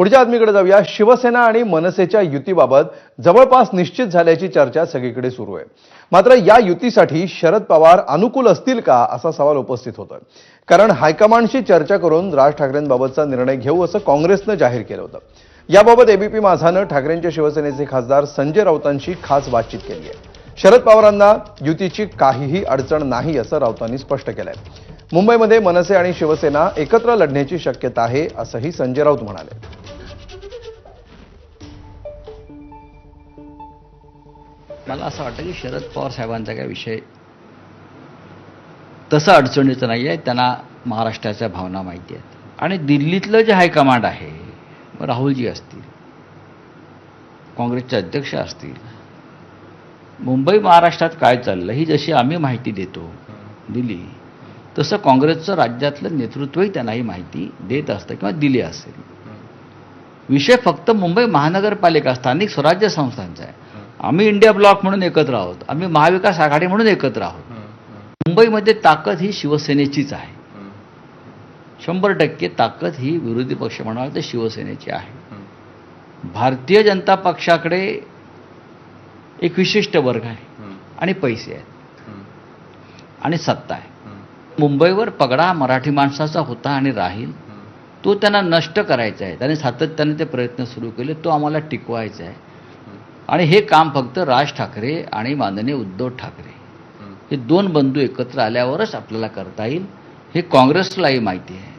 पुढच्या बातमीकडे जाऊया। शिवसेना आणि मनसेच्या युतीबाबत जवळपास निश्चित झाल्याची चर्चा सगळीकडे सुरू आहे। मात्र या युतीसाठी शरद पवार अनुकूल असतील का असा सवाल उपस्थित होतोय। कारण हायकमांडशी चर्चा करून राज ठाकरेंबाबतचा निर्णय घेऊ असं काँग्रेसनं जाहीर केलं होतं। याबाबत एबीपी माझानं ठाकरेंच्या शिवसेनेचे खासदार संजय राऊतांशी खास बातचीत केली आहे। शरद पवारांना युतीची काहीही अडचण नाही असं राऊतांनी स्पष्ट केलंय। मुंबईमध्ये मनसे आणि शिवसेना एकत्र लढण्याची शक्यता आहे असंही संजय राऊत म्हणाले। मला असं वाटतं की शरद पवार साहेबांचा काय विषय तसं अडचणीचं नाही आहे। त्यांना महाराष्ट्राच्या भावना माहिती आहेत आणि दिल्लीतलं जे हायकमांड आहे, राहुलजी असतील, काँग्रेसचे अध्यक्ष असतील, मुंबई महाराष्ट्रात काय चाललं ही जशी आम्ही माहिती देतो दिली, तसं काँग्रेसचं राज्यातलं नेतृत्वही त्यांनाही माहिती देत असतं किंवा दिली असेल। विषय फक्त मुंबई महानगरपालिका स्थानिक स्वराज्य संस्थांचा आहे। आम्ही इंडिया ब्लॉक म्हणून एकत्र आहोत, आम्ही महाविकास आघाडी म्हणून एकत्र आहोत। मुंबईमध्ये ताकद ही शिवसेनेचीच आहे। 100% ताकद ही विरोधी पक्ष म्हणाल तर शिवसेनेची आहे। भारतीय जनता पक्षाकडे एक विशिष्ट वर्ग आहे आणि पैसे आहेत आणि सत्ता आहे। मुंबईवर पगडा मराठी माणसाचा होता आणि राहील, तो त्यांना नष्ट करायचा आहे। त्यांनी सातत्याने ते प्रयत्न सुरू केले, तो आम्हाला टिकवायचा आहे। आणि हे काम फक्त राज ठाकरे आणि माननीय उद्धव ठाकरे हे दोन बंधू एकत्र आल्यावरच आपल्याला करता येईल, हे काँग्रेसलाही माहिती आहे।